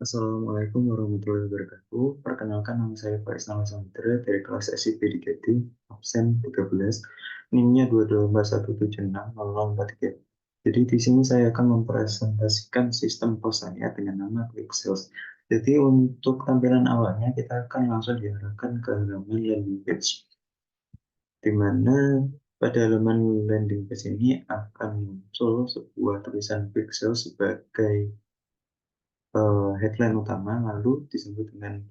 Assalamualaikum warahmatullahi wabarakatuh. Perkenalkan, nama saya Faiz Samudra dari kelas SIP di Gading, absen 13, NIM-nya 224176043. Jadi di sini saya akan mempresentasikan sistem pos saya dengan nama QuickSales. Jadi untuk tampilan awalnya kita akan langsung diarahkan ke halaman landing page, di mana pada halaman landing page ini akan muncul sebuah tulisan QuickSales sebagai headline utama, lalu disebut dengan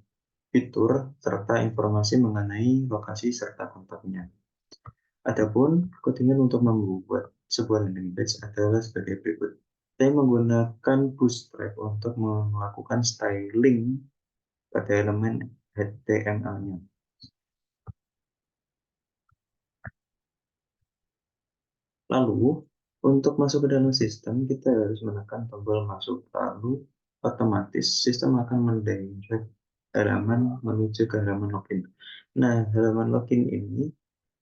fitur serta informasi mengenai lokasi serta kontaknya. Adapun kontingen untuk membuat sebuah landing page adalah sebagai berikut. Saya menggunakan Bootstrap untuk melakukan styling pada elemen HTML-nya. Lalu, untuk masuk ke dalam sistem, kita harus menekan tombol masuk. Lalu, otomatis sistem akan mendirect halaman menuju ke halaman login. Nah, halaman login ini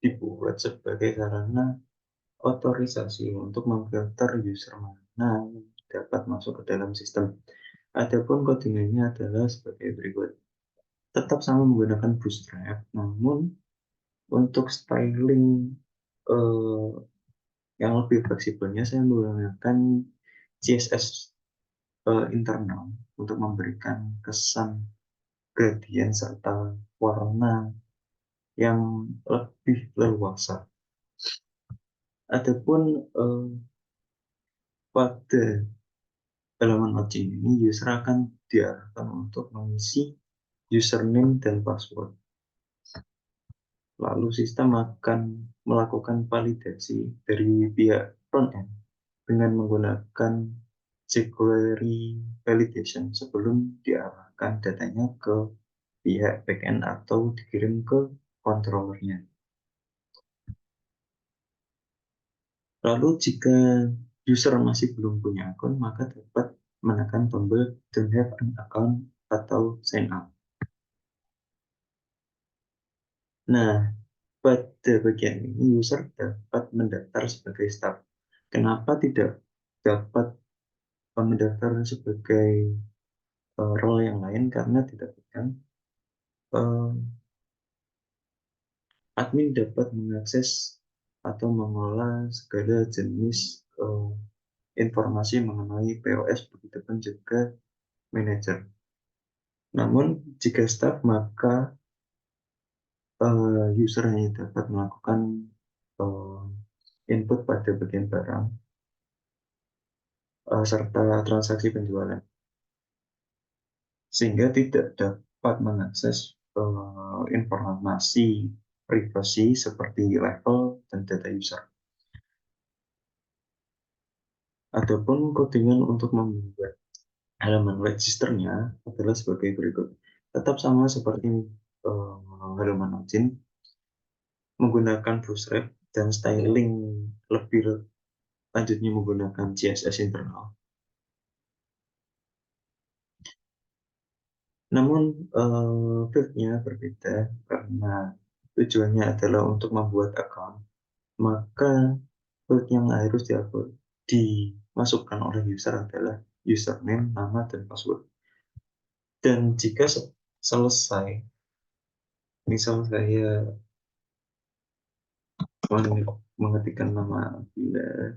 dibuat sebagai sarana otorisasi untuk memfilter user mana yang dapat masuk ke dalam sistem. Adapun codingannya adalah sebagai berikut. Tetap sama menggunakan Bootstrap, namun untuk styling eh, yang lebih fleksibelnya saya menggunakan CSS internal untuk memberikan kesan gradient serta warna yang lebih leluasa. Adapun pada halaman login ini, user akan diarahkan untuk mengisi username dan password. Lalu sistem akan melakukan validasi dari pihak front-end dengan menggunakan jQuery validation sebelum diarahkan datanya ke pihak backend atau dikirim ke controllernya. Lalu jika user masih belum punya akun, maka dapat menekan tombol don't have an account atau sign up. Nah, pada bagian ini user dapat mendaftar sebagai staff. Kenapa tidak dapat mendaftar sebagai role yang lain? Karena didapatkan admin dapat mengakses atau mengolah segala jenis informasi mengenai POS, begitupun juga manajer. Namun jika staff, maka user hanya dapat melakukan uh, input pada bagian barang serta transaksi penjualan, sehingga tidak dapat mengakses informasi privasi seperti level dan data user. Adapun codingan untuk membuat halaman registernya adalah sebagai berikut. Tetap sama seperti halaman login, menggunakan Bootstrap dan styling lebih lanjutnya menggunakan CSS internal. Namun fieldnya berbeda karena tujuannya adalah untuk membuat account, maka field yang harus dimasukkan oleh user adalah username, nama, dan password. Dan jika selesai, misal saya mengetikkan nama Bila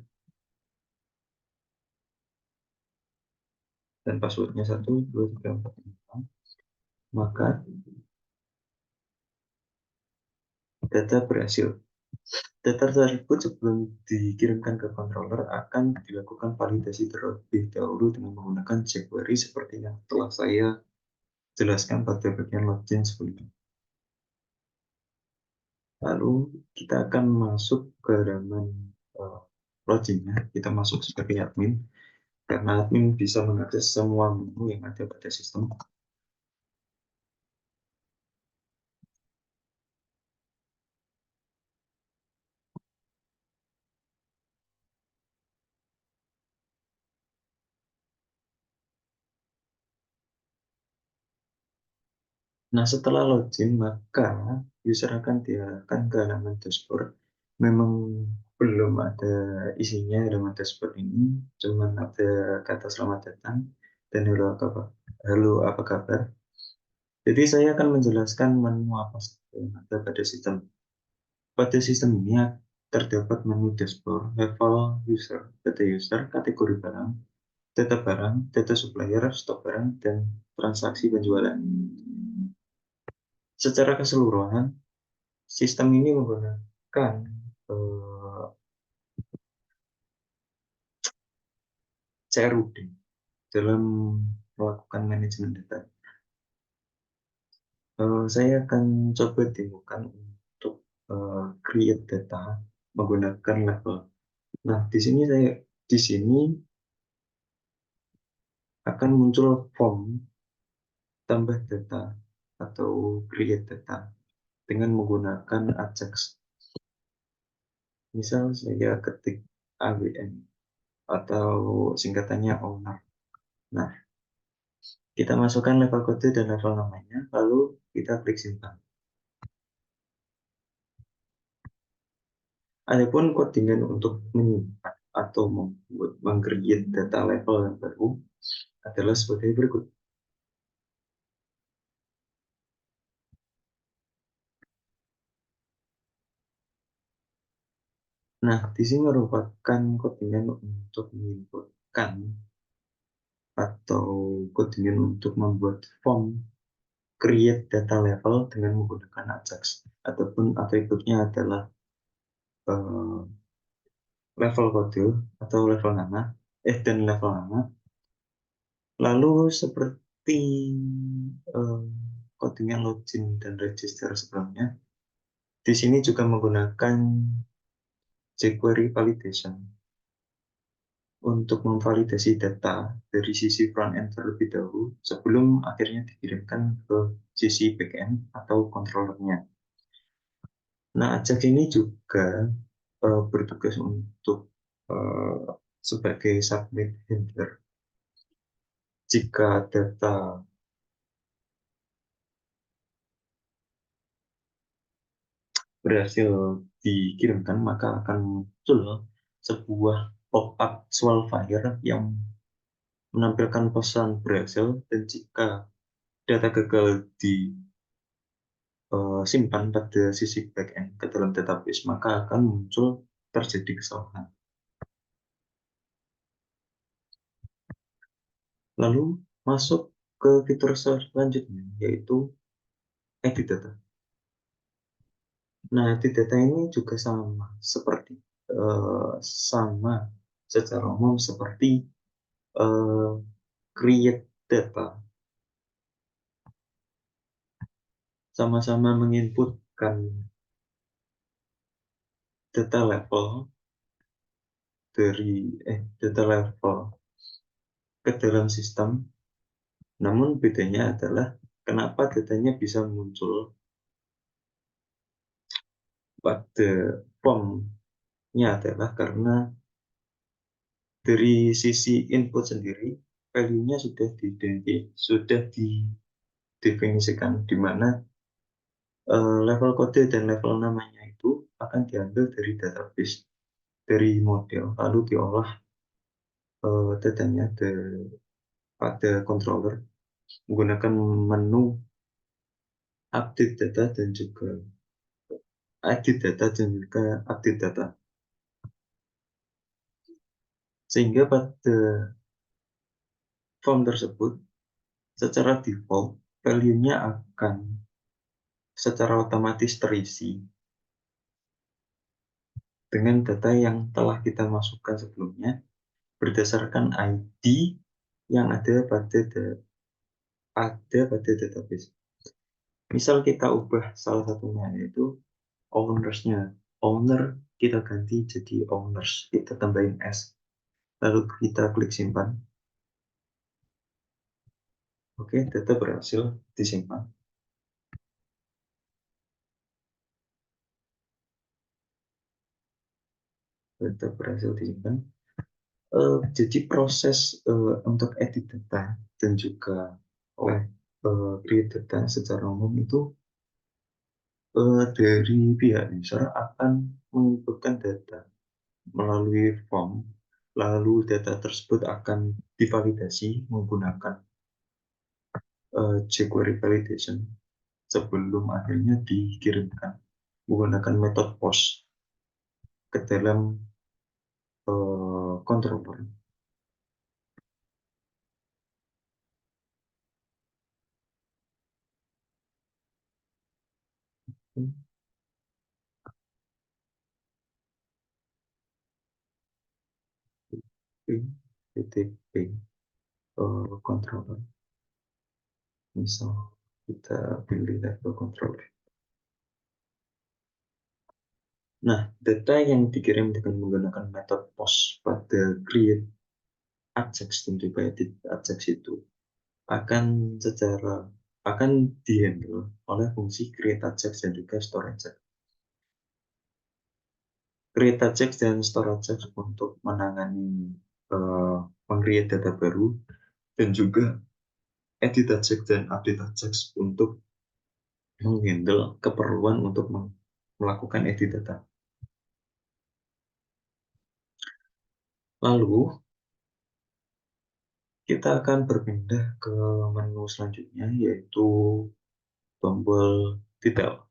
dan passwordnya 1, 2, 3, 4, 5, maka data berhasil. Data tersebut sebelum dikirimkan ke controller akan dilakukan validasi terlebih dahulu dengan menggunakan jQuery seperti yang telah saya jelaskan pada bagian login sebelumnya. Lalu kita akan masuk ke halaman loginnya. Kita masuk sebagai admin, karena admin bisa mengakses semua menu yang ada pada sistem. Nah, setelah login, maka user akan diarahkan ke halaman dashboard. Memang belum ada isinya halaman dashboard ini, cuman ada kata selamat datang dan halo apa. Halo, apa kabar? Jadi saya akan menjelaskan menu apa saja yang ada pada sistem. Pada sistem ini terdapat menu dashboard, level user, kategori barang, data supplier, stok barang, dan transaksi penjualan. Secara keseluruhan, sistem ini menggunakan eh, CRUD dalam melakukan manajemen data. Saya akan coba demo untuk create data menggunakan level. Nah, di sini akan muncul form tambah data atau create data dengan menggunakan Ajax. Misal saya ketik AWN atau singkatannya owner. Nah, kita masukkan level kode dan level namanya, lalu kita klik simpan. Adapun codingan untuk menyimpan atau membuat mengcreate data level yang baru adalah sebagai berikut. Nah, di sini merupakan codingan untuk menginputkan atau codingan untuk membuat form create data level dengan menggunakan Ajax ataupun atributnya adalah eh, level kode atau level nama dan level nama. Lalu seperti eh, codingan login dan register sebelumnya, di sini juga menggunakan jQuery validation untuk memvalidasi data dari sisi front-end terlebih dahulu sebelum akhirnya dikirimkan ke sisi back-end atau controllernya. Nah, Ajax ini juga bertugas untuk eh, sebagai submit handler. Jika data berhasil dikirimkan, maka akan muncul sebuah pop-up Swellfire yang menampilkan pesan berhasil, dan jika data gagal disimpan pada sisi backend ke dalam database, maka akan muncul terjadi kesalahan. Lalu masuk ke fitur selanjutnya, yaitu edit data. Nah, edit data ini juga sama secara umum seperti eh, create data, sama-sama menginputkan data level data level ke dalam sistem. Namun bedanya adalah kenapa datanya bisa muncul pada formnya adalah karena dari sisi input sendiri value-nya sudah didefinisikan, di mana level kode dan level namanya itu akan diambil dari database, dari model, lalu diolah datanya pada controller menggunakan menu update data dan juga edit data dan juga update data. Sehingga pada form tersebut secara default value-nya akan secara otomatis terisi dengan data yang telah kita masukkan sebelumnya berdasarkan ID yang ada pada database. Misal kita ubah salah satunya, yaitu ownersnya. Owner kita ganti jadi owners, kita tambahin S, lalu kita klik simpan. Oke, data berhasil disimpan. Data berhasil disimpan. Jadi proses untuk edit data dan juga create data secara umum itu dari pihak user akan menginputkan data melalui form, lalu data tersebut akan divalidasi menggunakan jQuery validation sebelum akhirnya dikirimkan menggunakan metode post ke dalam controller. Titik P controller, misal kita pilih level controller. Nah, data yang dikirim dengan menggunakan metode post pada create Ajax dan juga edit Ajax itu akan secara akan dihandle oleh fungsi create Ajax dan juga store Ajax. Create Ajax dan store Ajax untuk menangani meng-create data baru, dan juga edit Ajax dan update Ajax untuk menghandle keperluan untuk melakukan edit data. Lalu kita akan berpindah ke menu selanjutnya, yaitu tombol detail.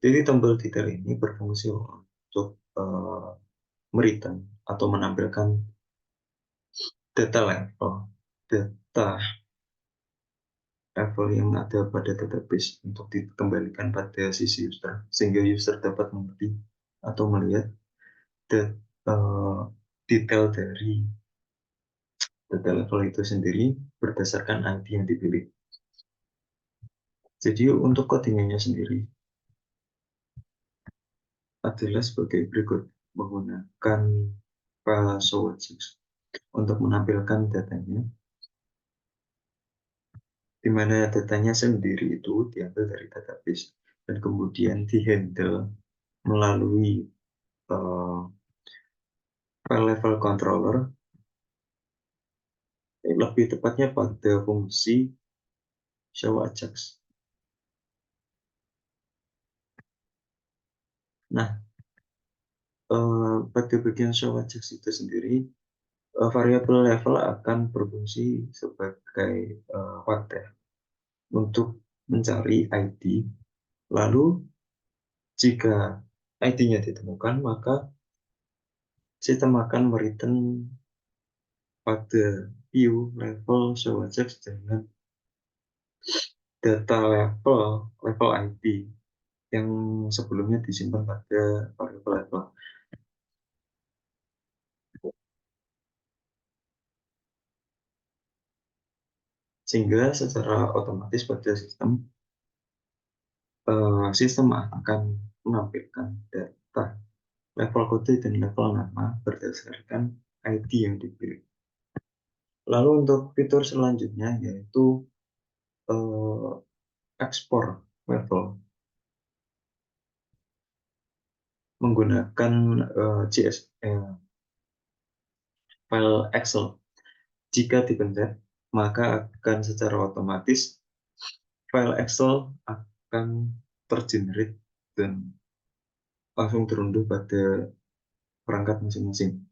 Jadi tombol detail ini berfungsi untuk mereturn atau menampilkan data level yang ada pada database untuk dikembalikan pada sisi user, sehingga user dapat mengerti atau melihat detail dari data level itu sendiri berdasarkan ID yang dipilih. Jadi untuk codingannya sendiri adalah sebagai berikut: menggunakan file showAjax untuk menampilkan datanya, di mana datanya sendiri itu diambil dari database dan kemudian dihandle melalui file level controller, lebih tepatnya pada fungsi showAjax. Nah, pada bagian showAjax itu sendiri, variabel level akan berfungsi sebagai wadah untuk mencari ID. Lalu jika ID-nya ditemukan, maka sistem akan mereturn pada view level showAjax dengan data level ID yang sebelumnya disimpan pada variabel level. Sehingga secara otomatis pada sistem akan menampilkan data level kode dan level nama berdasarkan ID yang dipilih. Lalu untuk fitur selanjutnya yaitu ekspor level menggunakan file Excel. Jika dipencet, maka akan secara otomatis file Excel akan tergenerate dan langsung terunduh pada perangkat masing-masing.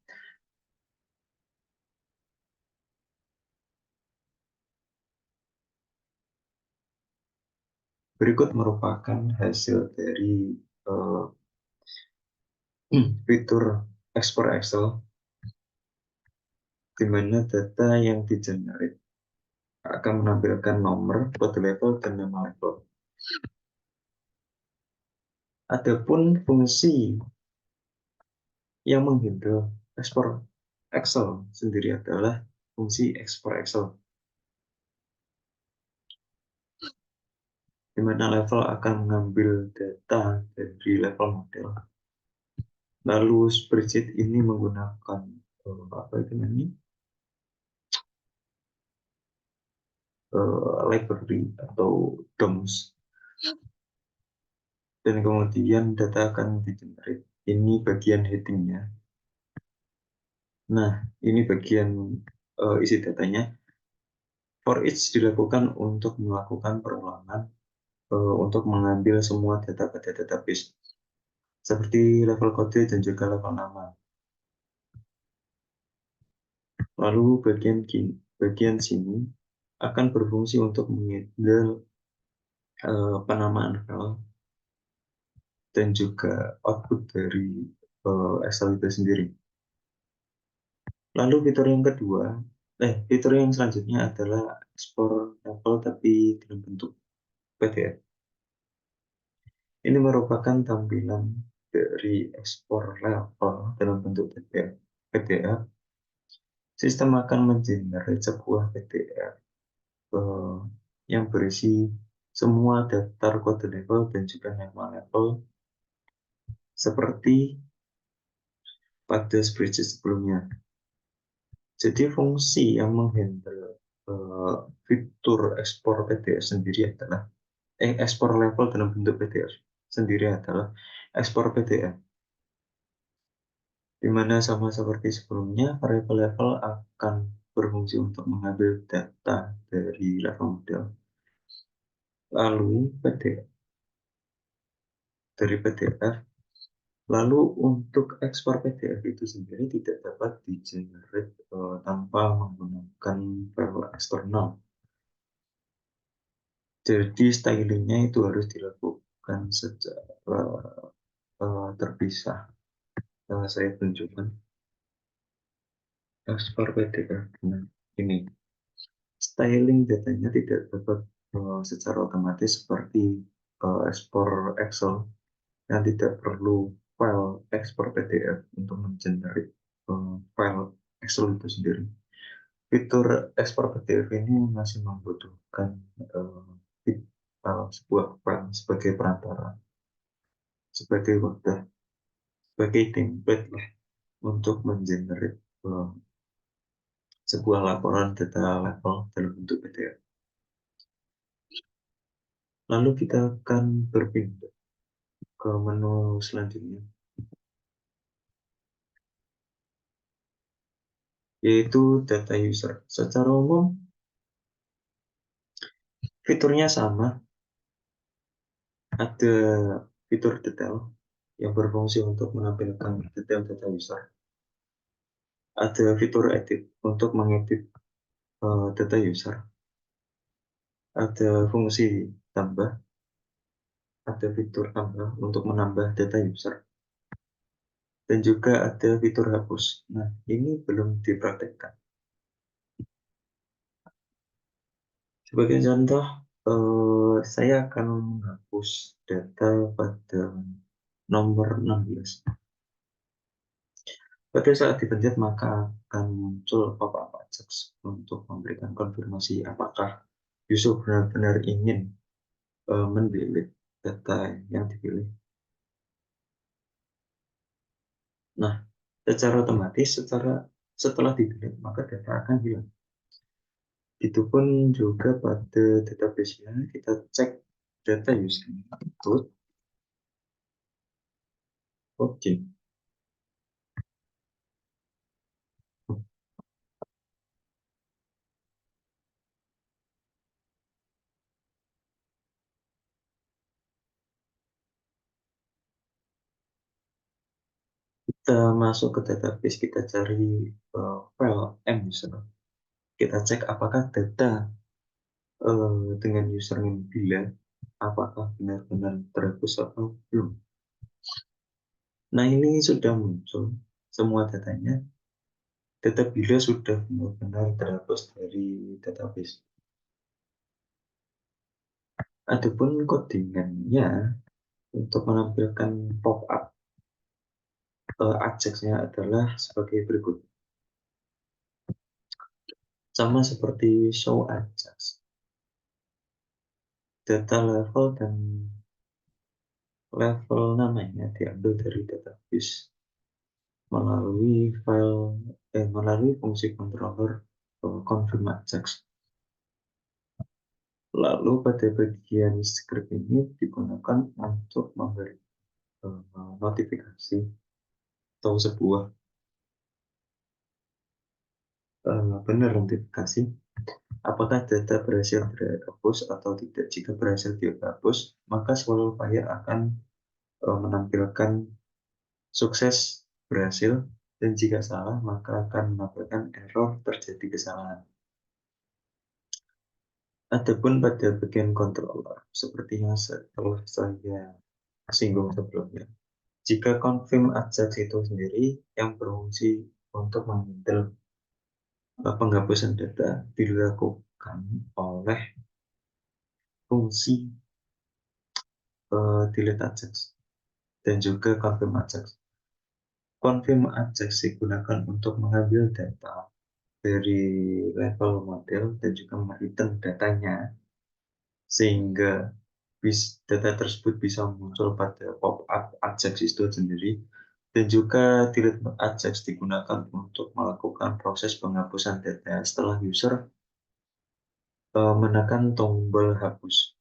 Berikut merupakan hasil dari fitur ekspor Excel, di mana data yang di-generate akan menampilkan nomor, kode level, dan nama level. Adapun fungsi yang menghandle ekspor Excel sendiri adalah fungsi ekspor Excel, di mana level akan mengambil data dari level model. Lalu spreadsheet ini menggunakan apa itu namanya, library atau DOMS, dan kemudian data akan di-generate. Ini bagian headingnya. Nah, ini bagian isi datanya. For each dilakukan untuk melakukan perulangan untuk mengambil semua data pada database, seperti level kode dan juga level nama. Lalu bagian sini akan berfungsi untuk menghandle penamaan file dan juga output dari Excel itu sendiri. Lalu fitur yang selanjutnya adalah ekspor level tapi dalam bentuk PDF. Ini merupakan tampilan dari ekspor level dalam bentuk PDF. Sistem akan mengenerate sebuah PDF yang berisi semua daftar kode level dan juga nama level seperti pada spreadsheet sebelumnya. Jadi fungsi yang menghandle fitur ekspor PDF sendiri adalah ekspor level dalam bentuk PDF sendiri adalah ekspor PDF, di mana sama seperti sebelumnya variabel level akan berfungsi untuk mengambil data dari level model. Lalu dari PDF. Lalu untuk ekspor PDF itu sendiri tidak dapat di-generate tanpa menggunakan file eksternal. Jadi stylingnya itu harus dilakukan secara terpisah. Saya tunjukkan ekspor PDF. Nah, ini styling datanya tidak dapat secara otomatis seperti ekspor Excel yang tidak perlu file ekspor PDF untuk mengenerate file Excel itu sendiri. Fitur ekspor PDF ini masih membutuhkan sebuah file sebagai perantara, sebagai wadah, sebagai template lah untuk mengenerate sebuah laporan data level dalam bentuk PDF. Lalu kita akan berpindah ke menu selanjutnya, yaitu data user. Secara umum, fiturnya sama. Ada fitur detail yang berfungsi untuk menampilkan detail data user. Ada fitur edit untuk mengedit data user. Ada fungsi tambah, ada fitur tambah untuk menambah data user. Dan juga ada fitur hapus. Nah, ini belum dipraktekkan. Sebagai contoh, saya akan menghapus data pada nomor 16. Pada saat dipencet maka akan muncul pop-up Ajax untuk memberikan konfirmasi apakah Yusuf benar-benar ingin mendelete data yang dipilih. Nah, secara otomatis setelah didelete maka data akan hilang. Itu pun juga pada database-nya kita cek data user input. Oke. Kita masuk ke database, kita cari file m user. Kita cek apakah data dengan username bila apakah benar-benar terhapus atau belum. Nah, ini sudah muncul semua datanya. Data bila sudah benar-benar terhapus dari database. Adapun codingannya untuk menampilkan pop-up Ajax-nya adalah sebagai berikut. Sama seperti show Ajax. Data level dan level namanya diambil dari database melalui fungsi controller confirm Ajax. Lalu pada bagian script ini digunakan untuk memberi notifikasi atau sebuah benar notifikasi apakah data berhasil dihapus atau tidak. Jika berhasil dihapus, maka swallow file akan menampilkan sukses berhasil, dan jika salah maka akan menampilkan error terjadi kesalahan. Adapun pada bagian controller, seperti yang telah saya singgung sebelumnya, jika confirm Ajax itu sendiri yang berfungsi untuk menghandle penghapusan data dilakukan oleh fungsi delete Ajax dan juga confirm Ajax. Confirm Ajax digunakan untuk mengambil data dari level model dan juga mereturn datanya sehingga data tersebut bisa muncul pada pop-up Ajax itu sendiri, dan juga delete Ajax digunakan untuk melakukan proses penghapusan data setelah user menekan tombol hapus.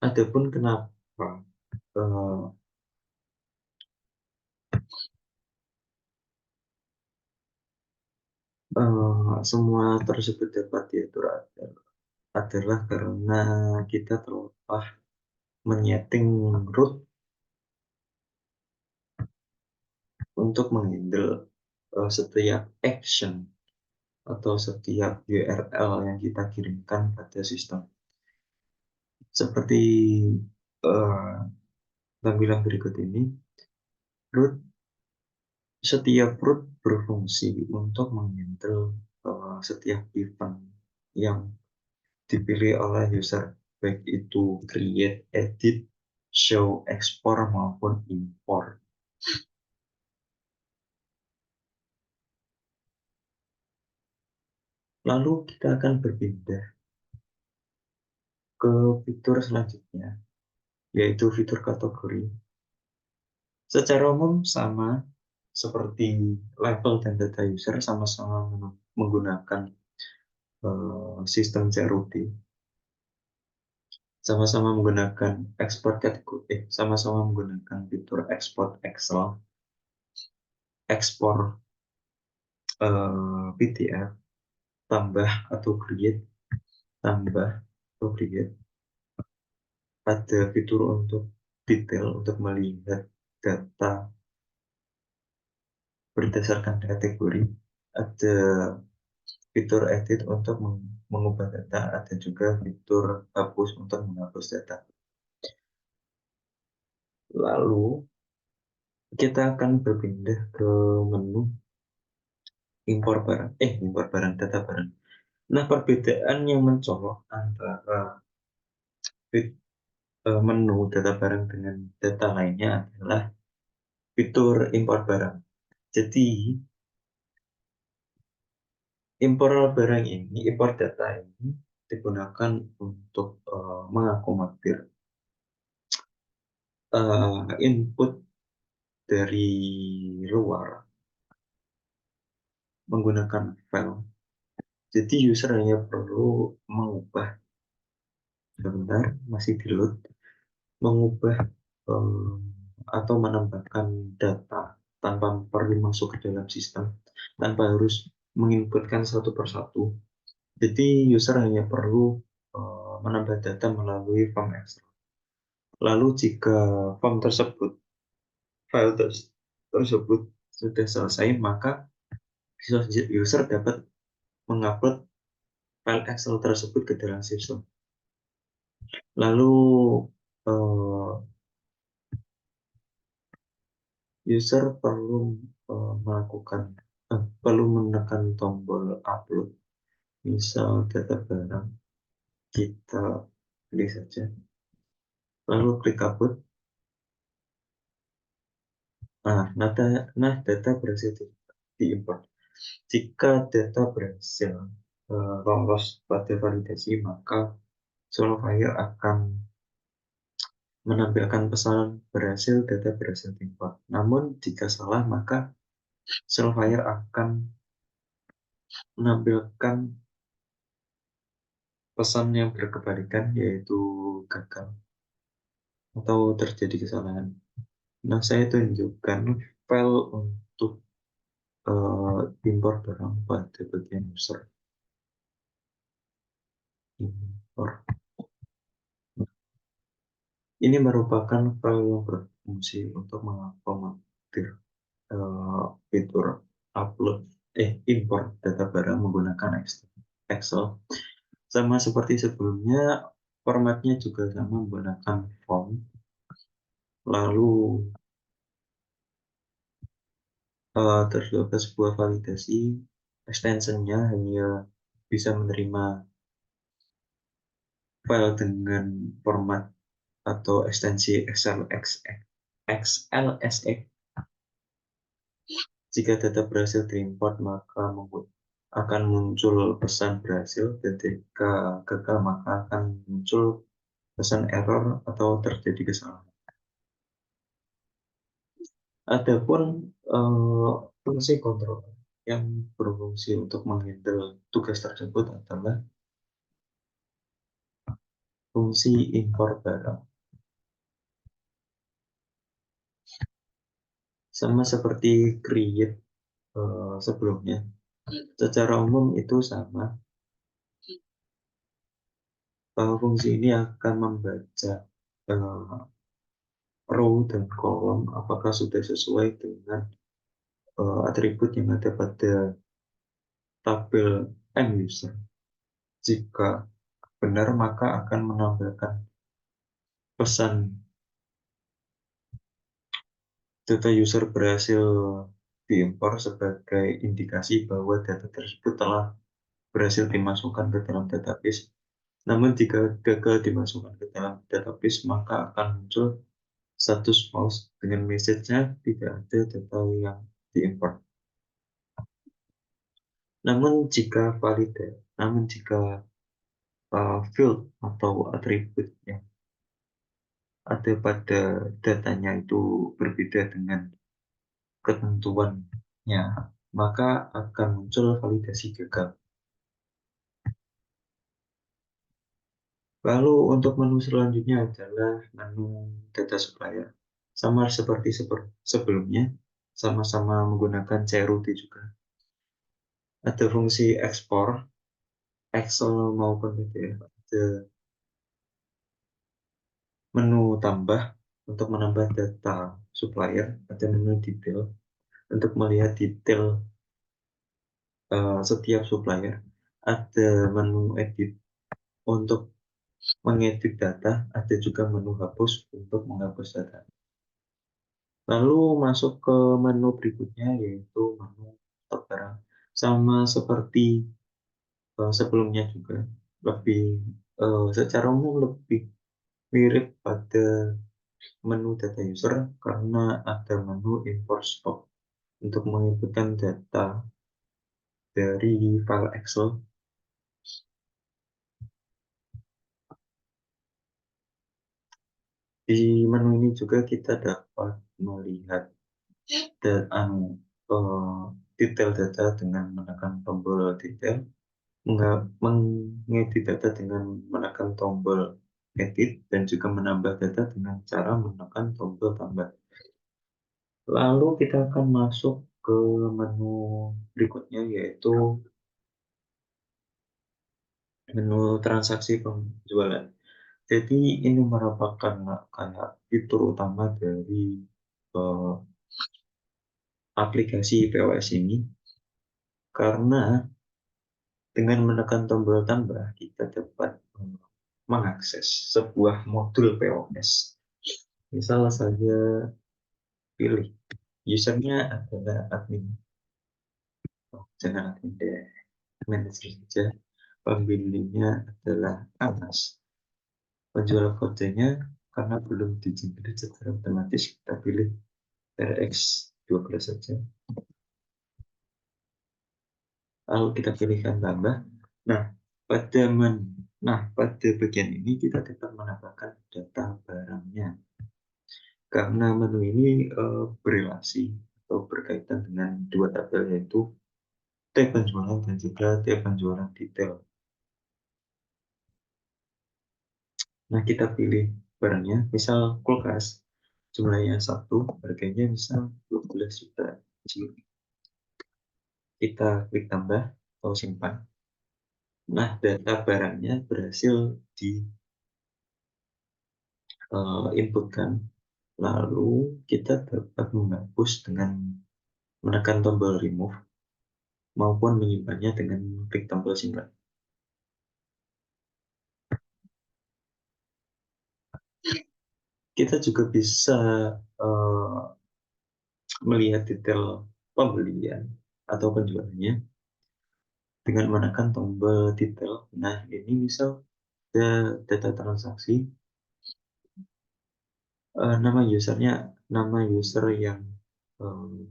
Adapun kenapa uh, semua tersebut dapat diatur adalah karena kita telah menyeting root untuk menghandle setiap action atau setiap URL yang kita kirimkan pada sistem. Seperti uh, tampilan berikut ini, root setiap root berfungsi untuk menghandle setiap event yang dipilih oleh user, baik itu create, edit, show, export maupun import. Lalu kita akan berpindah ke fitur selanjutnya, yaitu fitur kategori. Secara umum sama seperti level dan data user, sama-sama menggunakan sistem CRUD, sama-sama menggunakan export kategori, sama-sama menggunakan fitur export Excel, ekspor PDF, tambah atau create, tambah atau create. Ada fitur untuk detail untuk melihat data berdasarkan kategori, ada fitur edit untuk mengubah data, ada juga fitur hapus untuk menghapus data. Lalu kita akan berpindah ke menu impor barang, data barang. Nah, perbedaan yang mencolok antara menu data barang dengan data lainnya adalah fitur impor barang. Jadi, impor data ini digunakan untuk mengakomodir input dari luar menggunakan file. Jadi user hanya perlu mengubah, sebentar masih di load, mengubah atau menambahkan data tanpa perlu masuk ke dalam sistem, tanpa harus menginputkan satu persatu. Jadi user hanya perlu menambah data melalui form Excel. Lalu jika form tersebut, file tersebut sudah selesai, maka user dapat mengupload file Excel tersebut ke dalam sistem. Lalu user perlu melakukan perlu menekan tombol upload, misal data barang, kita pilih saja, lalu klik upload. Data berhasil diimport. Jika data berhasil lolos pada validasi, maka Solofire akan menampilkan pesan berhasil, data berhasil diimport. Namun jika salah, maka Solofire akan menampilkan pesan yang berkebalikan, yaitu gagal atau terjadi kesalahan. Nah, saya tunjukkan file untuk impor barang pada bagian user. Impor. Ini merupakan file yang berfungsi untuk mengakomodir fitur import data barang menggunakan Excel. Sama seperti sebelumnya, formatnya juga sama menggunakan font. Lalu terdapat sebuah validasi, extensionnya hanya bisa menerima file dengan format atau ekstensi XLSX. Jika data berhasil diimport, maka akan muncul pesan berhasil, dan jika gagal maka akan muncul pesan error atau terjadi kesalahan. Adapun fungsi kontrol yang berfungsi untuk menghandle tugas tersebut adalah fungsi import barang. Sama seperti create sebelumnya, secara umum itu sama. Fungsi ini akan membaca row dan kolom apakah sudah sesuai dengan atribut yang ada pada tabel end user. Jika benar, maka akan menambahkan pesan data user berhasil diimpor sebagai indikasi bahwa data tersebut telah berhasil dimasukkan ke dalam database. Namun jika gagal dimasukkan ke dalam database, maka akan muncul status false dengan message-nya tidak ada data yang diimport. Namun jika field atau atribut yang ada pada datanya itu berbeda dengan ketentuannya, maka akan muncul validasi gagal. Lalu untuk menu selanjutnya adalah menu data supplier. Sama seperti sebelumnya, sama-sama menggunakan CRUD juga. Ada fungsi ekspor, Excel maupun PDF. Ada menu tambah untuk menambah data supplier. Ada menu detail untuk melihat detail setiap supplier. Ada menu edit untuk mengedit data. Ada juga menu hapus untuk menghapus data. Lalu masuk ke menu berikutnya, yaitu menu stok barang. Sama seperti sebelumnya juga, lebih secara umum lebih mirip pada menu data user karena ada menu import stock untuk menginputkan data dari file Excel. Di menu ini juga kita dapat melihat detail data dengan menekan tombol detail, mengedit data dengan menekan tombol edit, dan juga menambah data dengan cara menekan tombol tambah. Lalu kita akan masuk ke menu berikutnya, yaitu menu transaksi penjualan. Jadi ini merupakan kayak fitur utama dari uh, aplikasi POS ini, karena dengan menekan tombol tambah kita dapat mengakses sebuah modul POS. Misal saja pilih usernya adalah admin, jangan admin deh, manajer saja. Pemilihnya adalah Anas. Penjual kodenya karena belum di-generate secara otomatis, kita pilih RX12 saja. Lalu kita pilihkan tambah. Nah, pada bagian ini kita dapat menambahkan data barangnya. Karena menu ini berrelasi atau berkaitan dengan dua tabel, yaitu tab penjualan dan juga tab penjualan detail. Nah, kita pilih barangnya, misal kulkas, jumlahnya 1, harganya misal 12 juta. Kita klik tambah atau simpan. Nah, data barangnya berhasil diinputkan. Lalu kita dapat menghapus dengan menekan tombol remove maupun menyimpannya dengan klik tombol simpan. Kita juga bisa uh, melihat detail pembelian atau penjualannya dengan menekan tombol detail. Nah, ini misal ada data transaksi, nama usernya, nama user yang um,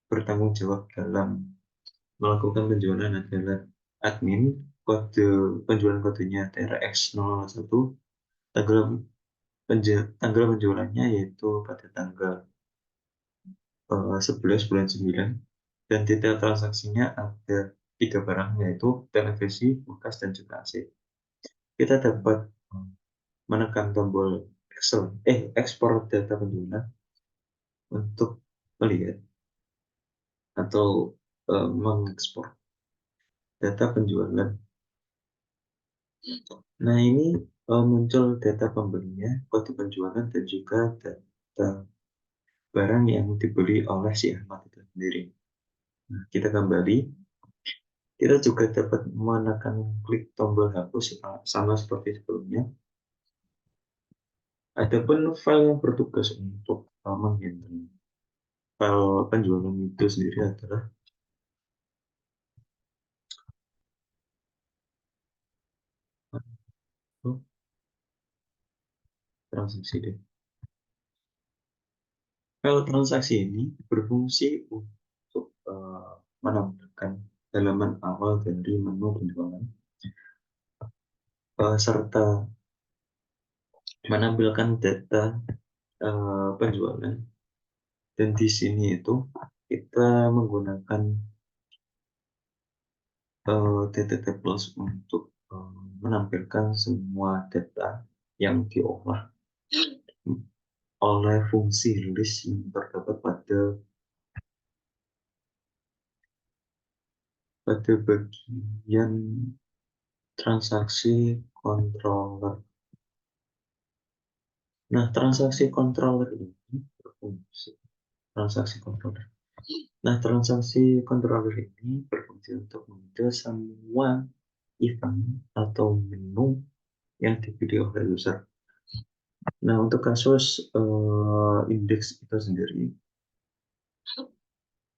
bertanggung jawab dalam melakukan penjualan adalah admin, kode penjualan kodenya TRX001, tanggal tanggal penjualannya yaitu pada tanggal 11 bulan 9, dan detail transaksinya ada 3 barang yaitu televisi, kulkas, dan juga AC. Kita dapat menekan tombol ekspor data penjualan untuk melihat atau mengekspor data penjualan. Nah, ini muncul data pembelinya, kode penjualan, dan juga data barang yang dibeli oleh si Ahmad itu sendiri. Nah, kita kembali, kita juga dapat menekan klik tombol hapus sama seperti sebelumnya. Adapun file yang bertugas untuk menghandle file penjualan itu sendiri adalah transaksi deh. File transaksi ini berfungsi untuk menampilkan halaman awal dari menu penjualan, serta menampilkan data penjualan. Dan di sini itu kita menggunakan data tables untuk menampilkan semua data yang diolah oleh fungsi list yang terdapat pada bagian transaksi controller. Nah, transaksi controller ini berfungsi transaksi controller. Nah, transaksi controller ini berfungsi untuk menghandle semua event atau menu yang dipilih oleh user. Nah, untuk kasus indeks itu sendiri,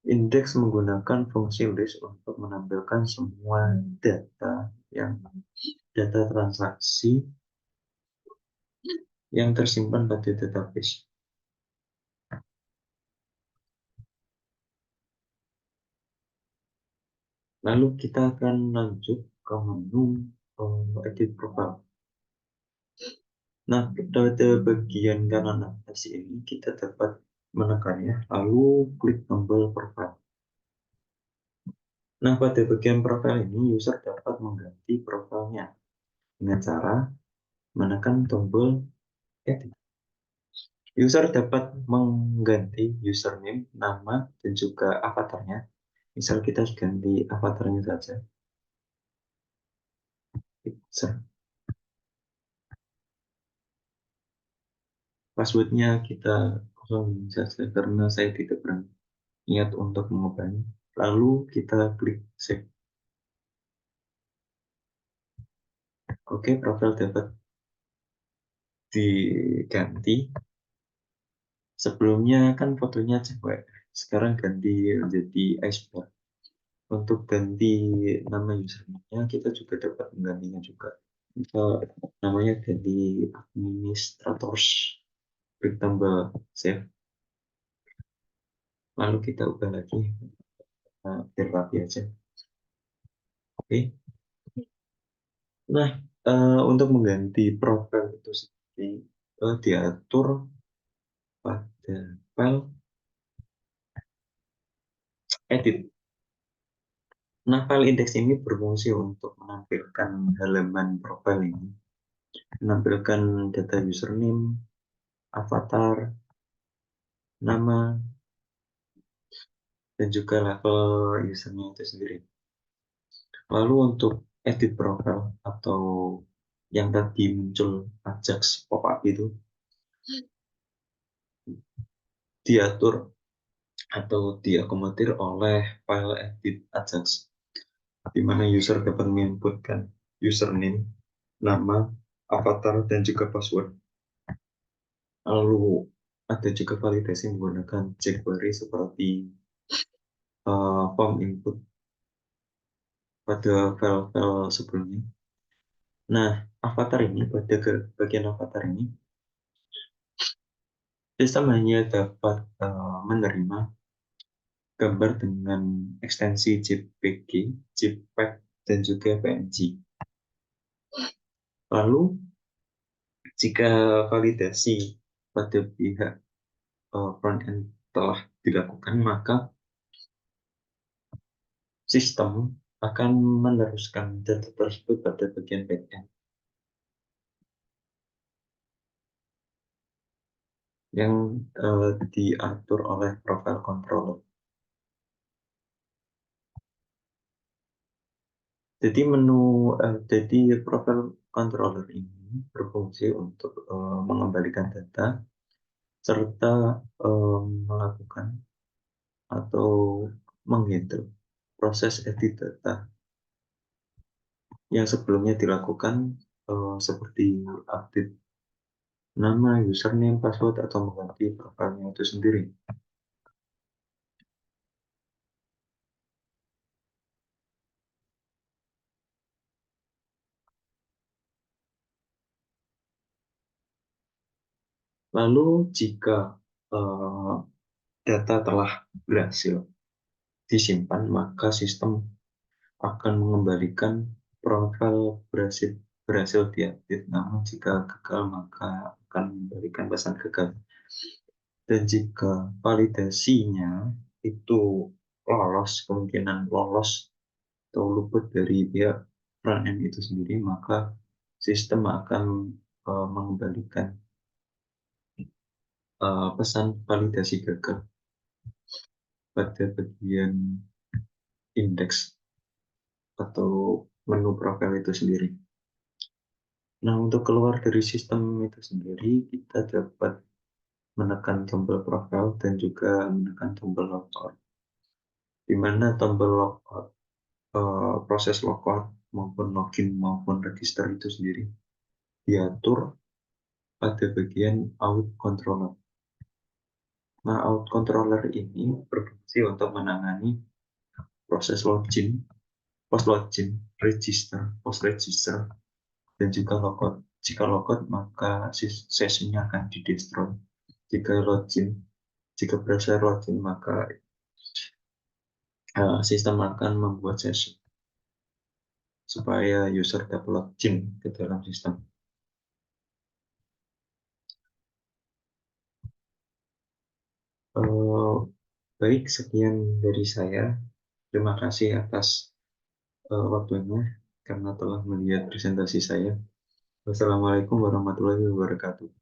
indeks menggunakan fungsi list untuk menampilkan semua data transaksi yang tersimpan pada database. Lalu kita akan lanjut ke menu edit profile. Nah, pada bagian kanan atas ini kita dapat menekannya, lalu klik tombol profile. Nah, pada bagian profile ini user dapat mengganti profilnya dengan cara menekan tombol edit. User dapat mengganti username, nama, dan juga avatarnya. Misal kita ganti avatarnya saja. Passwordnya kita kosongin saja karena saya tidak berniat untuk mengubahnya. Lalu kita klik save. Oke, profil dapat diganti. Sebelumnya kan fotonya cewek, sekarang ganti menjadi iceberg. Untuk ganti nama username-nya kita juga dapat menggantinya juga. Misal namanya ganti administrators, klik tombol save, lalu kita ubah lagi biar rapi aja. Oke. Nah, untuk mengganti profil itu sendiri diatur pada file edit. Nah, file index ini berfungsi untuk menampilkan halaman profil ini, menampilkan data username, avatar, nama, dan juga level usernya itu sendiri. Lalu untuk edit profile atau yang tadi muncul Ajax pop-up itu diatur atau diakomodir oleh file edit Ajax, di mana user dapat menginputkan username, nama, avatar, dan juga password. Lalu ada juga validasi menggunakan jQuery seperti form input pada file-file sebelumnya. Nah, avatar ini, pada bagian avatar ini, sistem hanya dapat menerima gambar dengan ekstensi JPG, JPEG, dan juga PNG. Lalu, jika validasi pada pihak front-end telah dilakukan, maka sistem akan meneruskan data tersebut pada bagian back-end yang diatur oleh profile controller. Jadi profile controller ini berfungsi untuk mengembalikan data serta melakukan atau menghandle proses edit data yang sebelumnya dilakukan seperti update nama, username, password, atau mengganti profilnya itu sendiri. Lalu jika uh, data telah berhasil disimpan, maka sistem akan mengembalikan profil berhasil diupdate. Namun jika gagal, maka akan memberikan pesan gagal. Dan jika validasinya itu lolos, kemungkinan lolos atau luput dari pihak front end itu sendiri, maka sistem akan mengembalikan pesan validasi gagal pada bagian indeks atau menu profil itu sendiri. Nah, untuk keluar dari sistem itu sendiri, kita dapat menekan tombol profile dan juga menekan tombol logout. Di mana tombol logout, proses logout maupun login maupun register itu sendiri diatur pada bagian out controller. Nah, out controller ini berfungsi untuk menangani proses login, post login, register, post register, dan juga logout. Jika logout, maka sesinya akan di-destroy. Jika login, jika browser login, maka sistem akan membuat sesi supaya user dapat login ke dalam sistem. Baik, sekian dari saya. Terima kasih atas waktunya karena telah melihat presentasi saya. Wassalamualaikum warahmatullahi wabarakatuh.